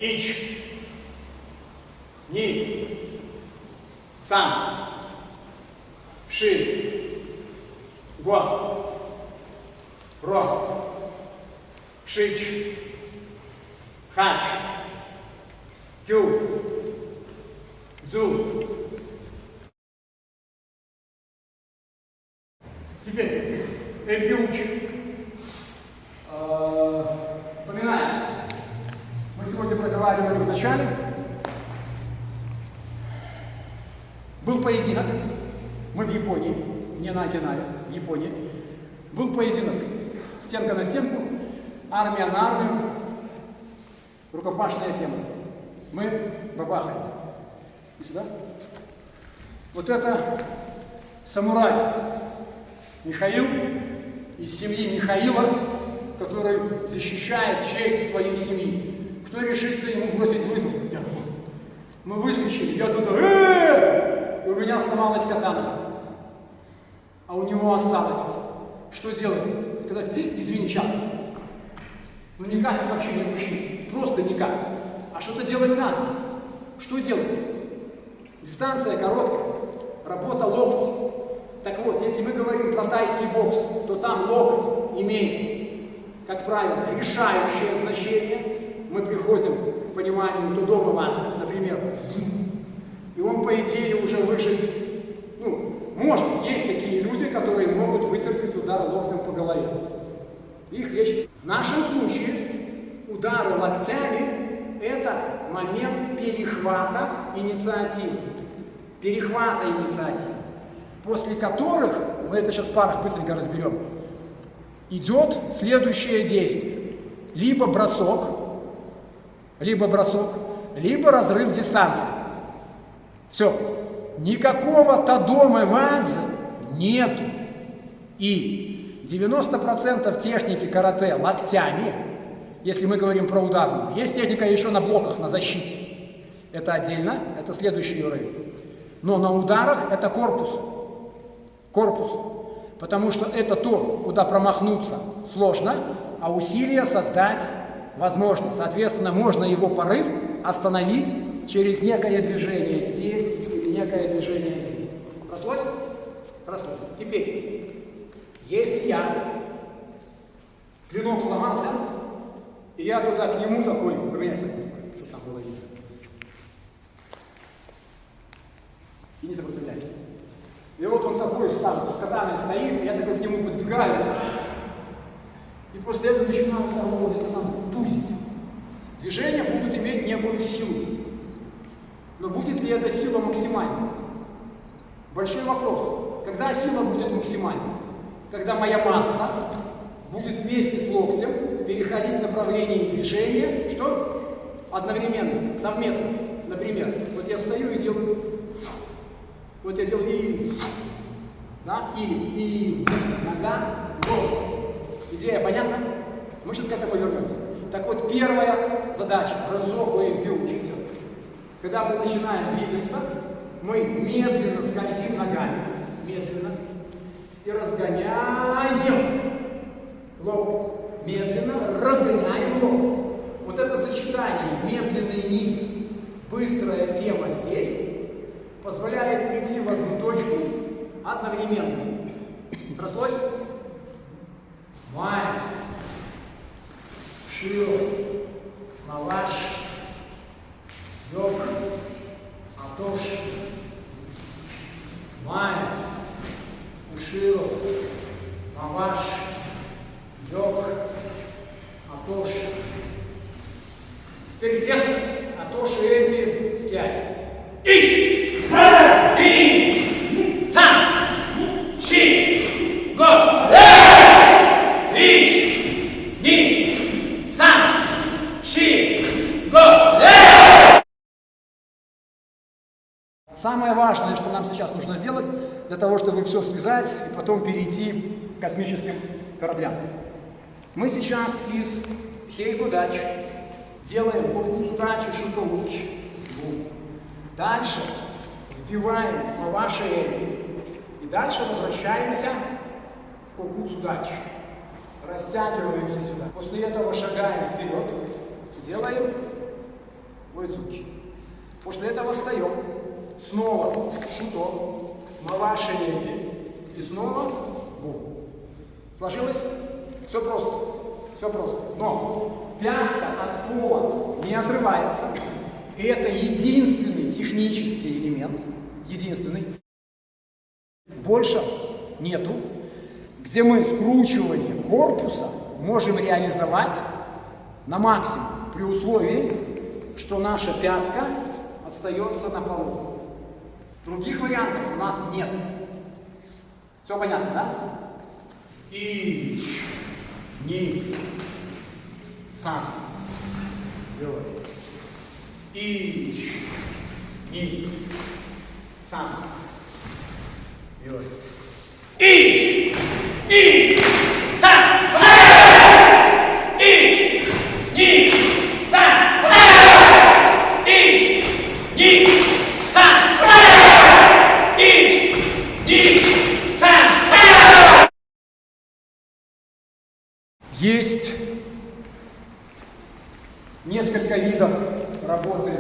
Ич, ни, сан, ши, го, ро, шич, хач, кю, дзу. Теперь эпиуч. Вспоминаем. Мы сегодня проговаривали в начале. Был поединок. Мы в Японии, не на Окинаве, в Японии. Был поединок. Стенка на стенку, армия на армию. Рукопашная тема. Мы бабахались. И сюда. Вот это самурай Михаил из семьи Михаила, который защищает честь своей семьи. Кто решится ему бросить вызов? Я. Мы выскочили, я туда, и у меня сломалась катана. А у него осталось. Что делать? Сказать, извини, сейчас. Ну не катит вообще не мужчин. Просто никак. А что-то делать надо. Что делать? Дистанция короткая. Работа локти. Так вот, если мы говорим про тайский бокс, то там локоть имеет, как правило, решающее значение. Мы приходим к пониманию тудо маци, например, и он, по идее, уже выжить, может, есть такие люди, которые могут вытерпеть удар локтем по голове. Их лечат. В нашем случае удары локтями – это момент перехвата инициативы. Перехвата инициативы. После которых, мы это сейчас в парах быстренько разберем, идет следующее действие. Либо бросок, либо разрыв дистанции. Все. Никакого тадоме вадзе нету. И 90% техники карате локтями, если мы говорим про ударную, есть техника еще на блоках, на защите. Это отдельно, это следующий уровень. Но на ударах это корпус. Потому что это то, куда промахнуться сложно, а усилие создать возможно. Соответственно, можно его порыв остановить через некое движение здесь или некое движение здесь. Прослось? Прослось. Теперь, если клинок сломался, и я туда к нему такой, поменяй такой, что там было видно. И не сопротивляйся. И вот он такой сам, с катаной стоит, я такой к нему подбегаю. И после этого начинаю где-то там тузить. Движения будут иметь некую силу. Но будет ли эта сила максимальной? Большой вопрос. Когда сила будет максимальной? Когда моя масса будет вместе с локтем переходить в направление движения, что? Одновременно, совместно. Например, вот я стою и делаю... Вот я делаю и... Да? И нога, локоть. Идея понятна? Мы сейчас к этому вернемся. Так вот, первая задача, ранзоку и бьючи. Когда мы начинаем двигаться, мы медленно скользим ногами. Медленно. И разгоняем локоть. Медленно разгоняем локоть. Вот это сочетание медленный низ, быстрая тема здесь позволяет прийти в одну точку одновременно. Срослось? Май, шио, малаш, йог, атош, май, ушио, малаш, йог, атош. Теперь вес атош и эмпи скиай. Ич! Самое важное, что нам сейчас нужно сделать, для того, чтобы все связать и потом перейти к космическим кораблям. Мы сейчас из хейку-дачи делаем кокуцу-дачи, шутовуки. Дальше вбиваем в ваши и дальше возвращаемся в кокуцу-дачи. Растягиваемся сюда. После этого шагаем вперед, делаем ойцуки. После этого встаем. Снова шуто, маваши эмби. И снова бум. Сложилось? Все просто. Все просто. Но пятка от пола не отрывается. И это единственный технический элемент. Единственный. Больше нету. Где мы скручивание корпуса можем реализовать на максимум. При условии, что наша пятка остается на полу. Других вариантов у нас нет. Все понятно, да? Ич, ни, сам. Ич, ни, сам. Ич, ни, сам. Ич, ни, сам. Ич, ни, сам. Ич, ни, сам. Есть несколько видов работы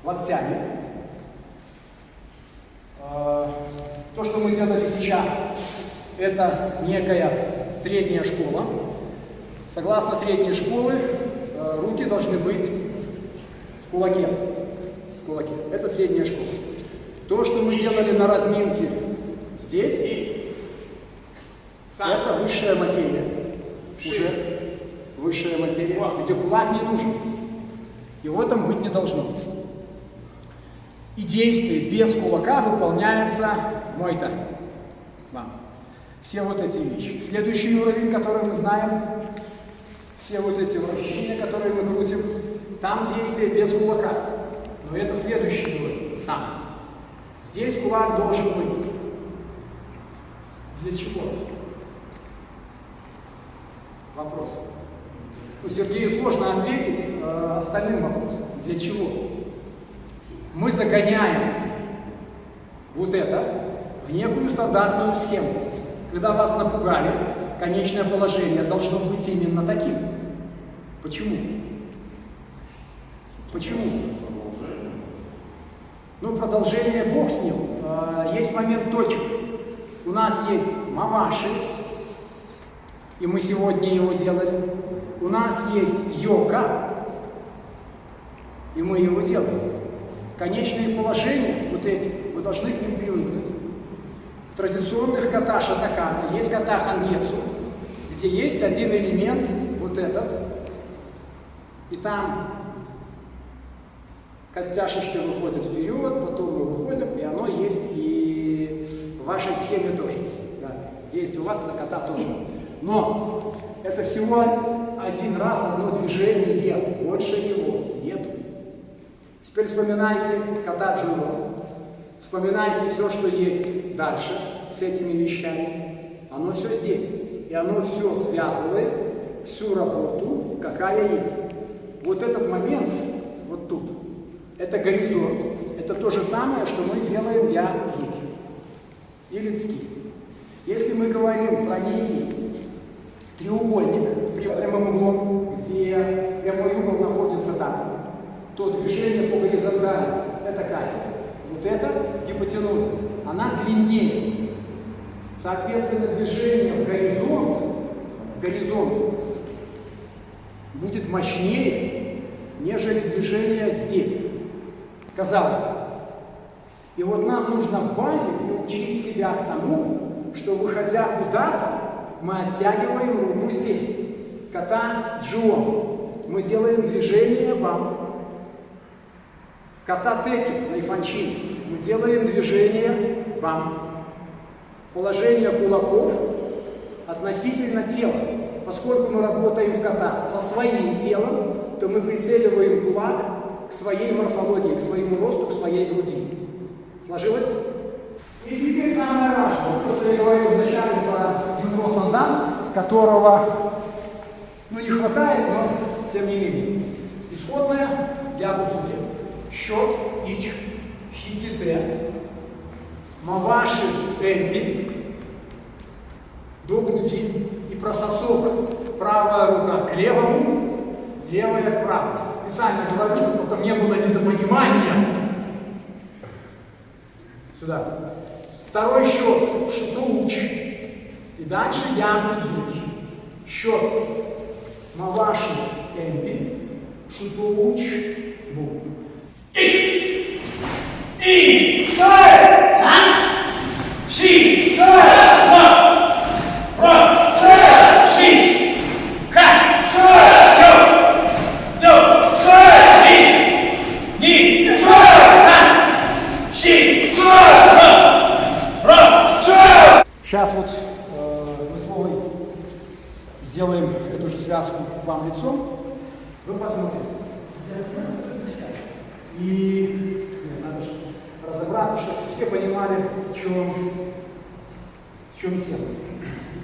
локтями. То, что мы делали сейчас, это некая средняя школа. Согласно средней школы, руки должны быть в кулаке. Это средняя школа. То, что мы делали на разминке здесь, это высшая материя. Уже высшая материя, где кулак не нужен. Его там быть не должно. И действие без кулака выполняется мой-то вам. Все вот эти вещи. Следующий уровень, который мы знаем, все вот эти вращения, которые мы крутим, там действие без кулака. Но это следующий уровень. Там. Здесь кулак должен быть. Для чего? Вопрос. Сергею сложно ответить остальным вопросом. Для чего? Мы загоняем вот это в некую стандартную схему. Когда вас напугали, конечное положение должно быть именно таким. Почему? Почему? Ну, продолжение бог с ним. Есть момент точек. У нас есть маваши, и мы сегодня его делали. У нас есть йога, и мы его делаем. Конечные положения, вот эти, вы должны к ним привыкнуть. В традиционных ката шатакана есть ката хангетсу, где есть один элемент, вот этот, и там костяшечки выходят вперед, потом мы выходим, и оно есть и в вашей схеме тоже. Да, есть у вас это ката тоже. Но это всего один раз, одно движение, больше его нету. Теперь вспоминайте ката джуро, вспоминайте все, что есть дальше с этими вещами. Оно все здесь. И оно все связывает, всю работу, какая есть. Вот этот момент, вот тут, это горизонт. Это то же самое, что мы делаем для узуки и лицки. Если мы говорим про линии, треугольник при прямом углом, где прямой угол находится там, то движение по горизонтали – это катет. Вот это гипотенуза, она длиннее. Соответственно, движение в горизонт будет мощнее, нежели движение здесь. Казалось бы. И вот нам нужно в базе приучить себя к тому, что, выходя куда-то, мы оттягиваем руку здесь. Ката джион. Мы делаем движение бам. Ката теки на ифанчин. Мы делаем движение бам. Положение кулаков относительно тела. Поскольку мы работаем в ката со своим телом, то мы прицеливаем кулак к своей морфологии, к своему росту, к своей груди. Сложилось? И теперь самое важное, то, что я говорил вначале про Джуно Сандан, которого не хватает, но тем не менее. Исходная для бузуки. Счет, ич, хитите, маваши, эмби, до груди и прососок. Правая рука к левому, левая к правой. специально говорю, чтобы потом не было недопонимания. Сюда. Второй счет. Шутуч. И дальше я дзуч. Счет на вашей эмпи. Шутуч. Бу. И. Сан. Ши. Ра. Ра. Ши. Кач. Йо. Дзё. Ни. Сан. Ши. Сейчас вот мы с Вовой сделаем эту же связку вам лицом. Вы посмотрите. И надо разобраться, чтобы все понимали, в чем тема.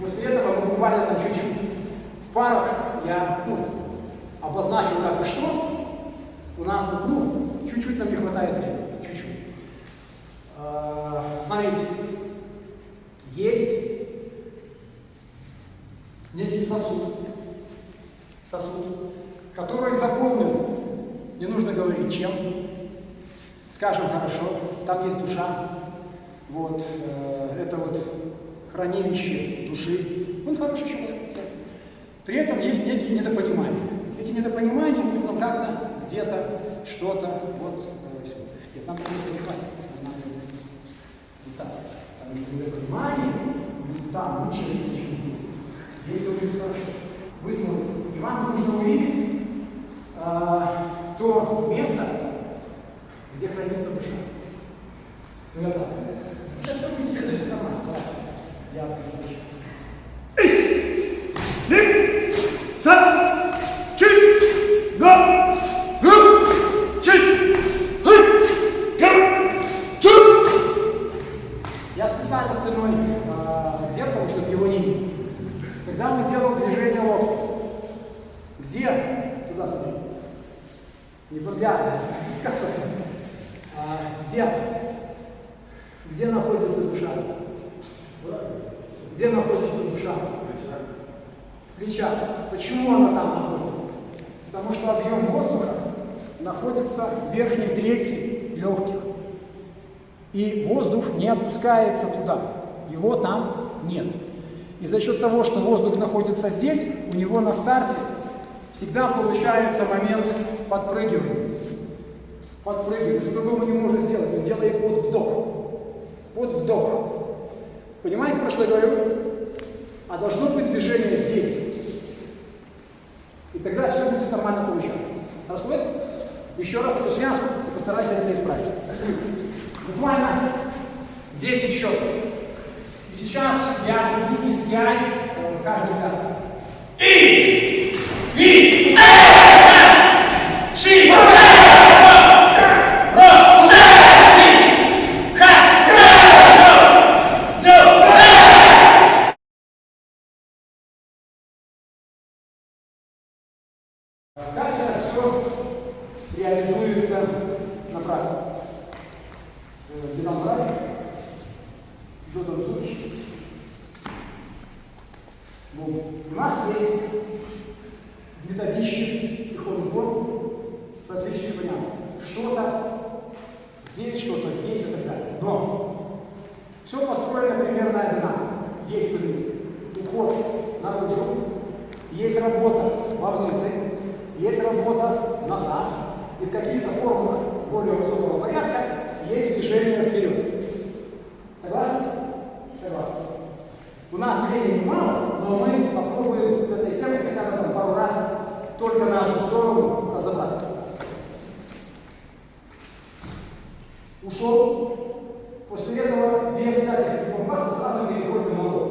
После этого мы буквально там чуть-чуть в парах я обозначил как и что. У нас чуть-чуть нам не хватает времени. Чуть-чуть. Смотрите. Есть некий сосуд, который заполнен, не нужно говорить чем, скажем хорошо, там есть душа, вот, это вот хранилище души, он хороший человек. При этом есть некие недопонимания. Эти недопонимания нужно как-то, где-то, что-то, вот, все. Нет, нам просто не хватит. Вот так. Недопонимание, там лучше, чем здесь. Здесь все будет хорошо. Вы смотрите, и вам нужно увидеть то место, где хранится душа. Сейчас вы будете ходить нормально. Я Я специально спиной к зеркалу, чтобы его не видеть. Когда мы делаем движение локтя, где? Туда смотри. Не подглядывай. Где находится душа? Где находится душа? В плечах. Почему она там находится? Потому что объем воздуха находится в верхней трети легких. И воздух не опускается туда. Его там нет. И за счет того, что воздух находится здесь, у него на старте всегда получается момент подпрыгивания. Подпрыгивает. По-другому не может сделать. Он делает под вдох. Под вдох. Понимаете, про что я говорю? А должно быть движение здесь. И тогда все будет нормально получаться. Срослось? Еще раз эту связку и постарайся это исправить. Буквально 10 счетов. И сейчас я буду изъять в каждой связке. Как это все реализуется на практике? Бедам брать, Додом Зуч. У нас есть методички приходит год различных вариантов. Что-то здесь и так далее. Но все построено примерно одинаково. Есть уход наружу, есть работа вовнутрь, есть работа назад. И в каких-то формах более высокого порядка есть движение вперед. Согласны? Согласны. У нас времени мало, но мы попробуем с этой темой хотя бы пару раз только на одну сторону разобраться. Ушел. После этого без всяких компаса сразу переходим на лоб.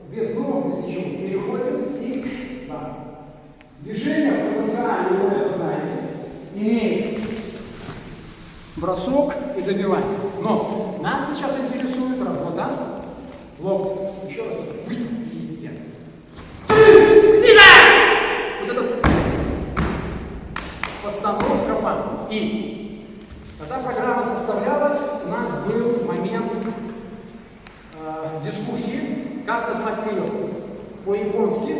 Без ног, без ничего. Переходим и движение пропорционально, вы это знаете, имеет бросок и добивание. Но нас сейчас интересует работа локтя. Еще раз. Быстро. И стены. Вот этот постановка пан. И когда программа составлялась, у нас был момент дискуссии, как назвать прием. По-японски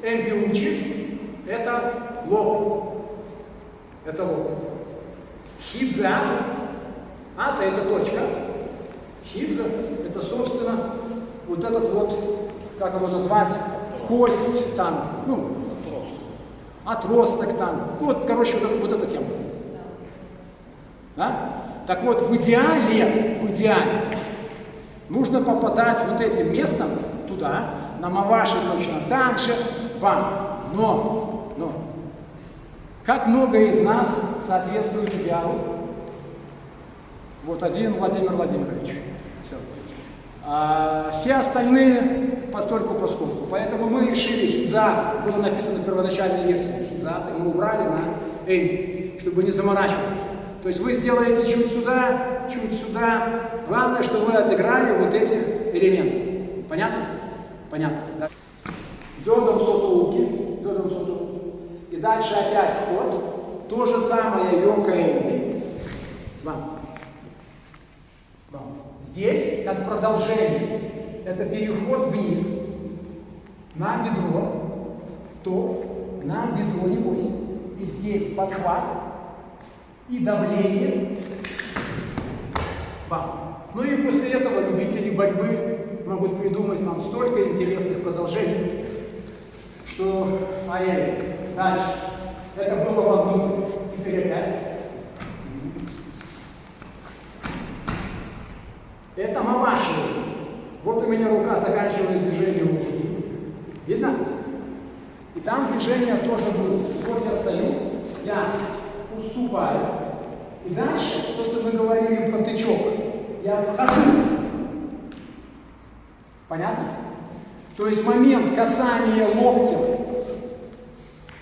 эмпиучи — это локоть. это локоть. Хидзе ата. Ата это точка. Хидзе это, собственно, вот этот вот, как его назвать, кость там, ну, отросток там. Вот, короче, вот эта тема. Да? Так вот, в идеале нужно попадать вот этим местом туда, на маваши точно так же, бам. Но, как много из нас соответствует идеалу? Вот один Владимир Владимирович. Все. А все остальные постольку-поскольку. Поэтому мы решили хидза, было написано в первоначальной версии хидза, и мы убрали на энди, чтобы не заморачиваться. То есть вы сделаете чуть сюда, чуть сюда. Главное, что вы отыграли вот эти элементы. Понятно? Понятно. Да? Дзёдон сотоуки. Дзёдон сотоуки. И дальше опять вход. То же самое йока энди. Здесь, как продолжение, это переход вниз на бедро, то на бедро, не бойся. И здесь подхват и давление. Бам. Ну и после этого любители борьбы могут придумать нам столько интересных продолжений, что ай-яй. Дальше. Это было вовнутрь. Теперь опять. Это маваши. Вот у меня рука заканчивает движение руки. Видно? И там движение тоже будет. Вот я стою, я уступаю. И дальше, то, что мы говорили про тычок, я вхожу. Понятно? То есть момент касания локтем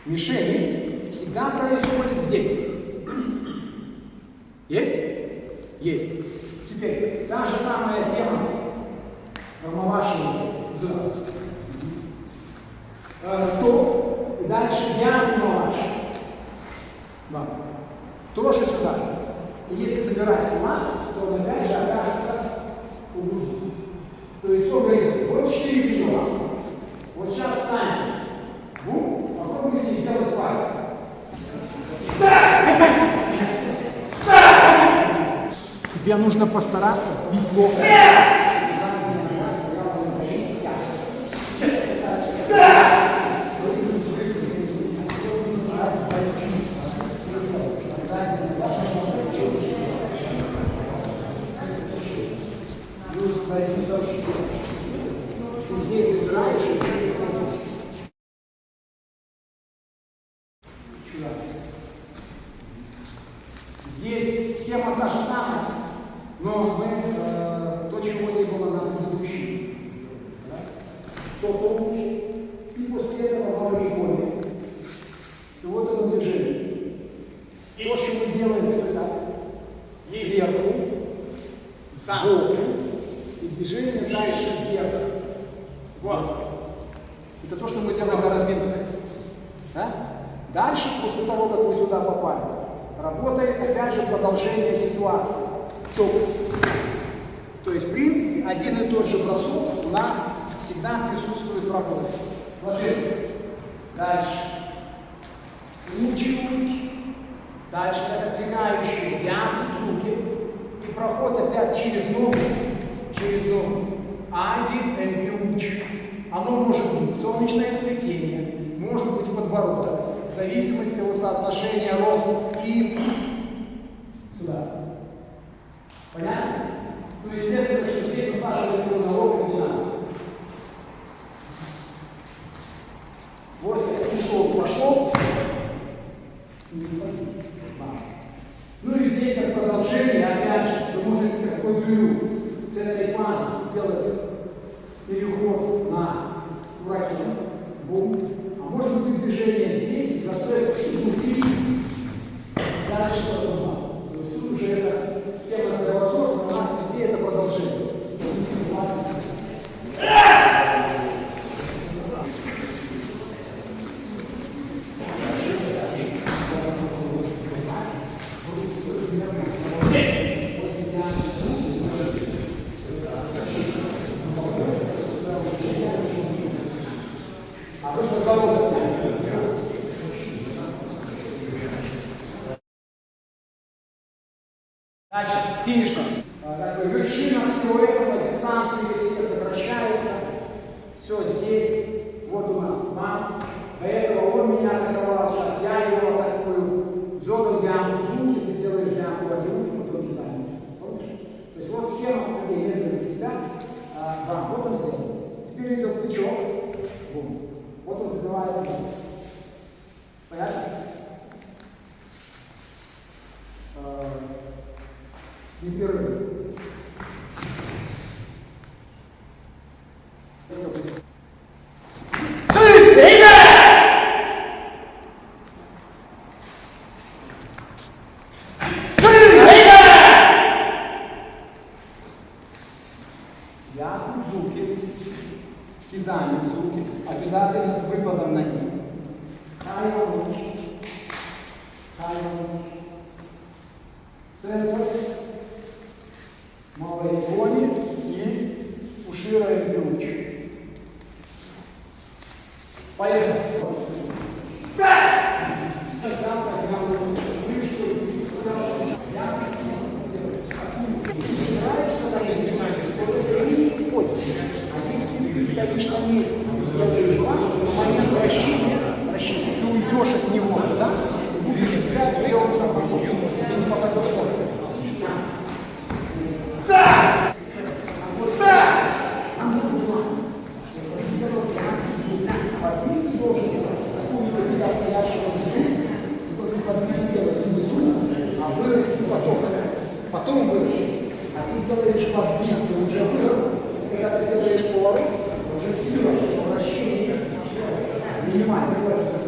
мишени всегда происходит здесь. Есть? Есть. Теперь, та же самая тема маваши. Стоп. И дальше я маваш. Да. Тоже сюда. И если собирать мат, то он опять же окажется у груди. То есть все говорит, вот 4 приема. Вот сейчас встаньте. Бум, попробуйте сделать палец. Тебе нужно постараться бить плохо. Здесь забираешь, здесь здесь схема та же самая, но мы то, чего не было на предыдущем. Да? И после этого головы боли. И вот это движение. То, что мы делаем, это так. Сверху, сбоку. И движение дальше вверх. Вот. Это то, что мы делаем на разминках. Да? Дальше, после того, как вы сюда попали, работает опять же продолжение ситуации. То есть, в принципе, один и тот же бросок у нас всегда присутствует в работе. Ложение. Дальше. Чуть-чуть. Дальше как отвлекающий ядзуки. И проход опять через ногу. Через ногу. Аги эмпиуч. Оно может быть солнечное сплетение, может быть подбородок, в зависимости от соотношения роста и сюда. Понятно? Ну, естественно, что здесь насаживается на локоть не надо. Вот пошел. Ну и здесь от продолжения, опять же, вы можете какой дзюрю с этой фазы делать переход на уракен, бум. А может быть движение здесь, зацеп изнутри, дальше потом. То есть тут уже это тема кровососа, у нас везде это продолжение. А то, что финишная. Такая вершина всего этого, дистанции все сокращаются. Все здесь. Вот у нас мам. До этого он меня атаковал, сейчас я его атакую. Дзёган гямбу цуки, ты делаешь гямбу один, потом не занялся. Помнишь? То есть вот схема, где медленно тебя. Да, вот он сделал. Теперь идет тычок. Вот он забивает тычок. Понятно? Непрерывно. Я дзуки, кизами дзуки, обязательно с выпадом ноги. Центр, малорегони и ушираем бюч. Поехали. А если ты стоишь на месте, делаешь в момент вращения, ты уйдешь от него, да? Будешь взять, где он там ты не попадешь в локоть. Да! Да! Подвиг должен какую-то тебя стоящего внизу, ты должен подвиг сделать внизу, а вырасти потом. Потом вырасти. А ты делаешь подвиг, ты уже вырос. Когда ты делаешь поворот, уже сила вращения минимальная.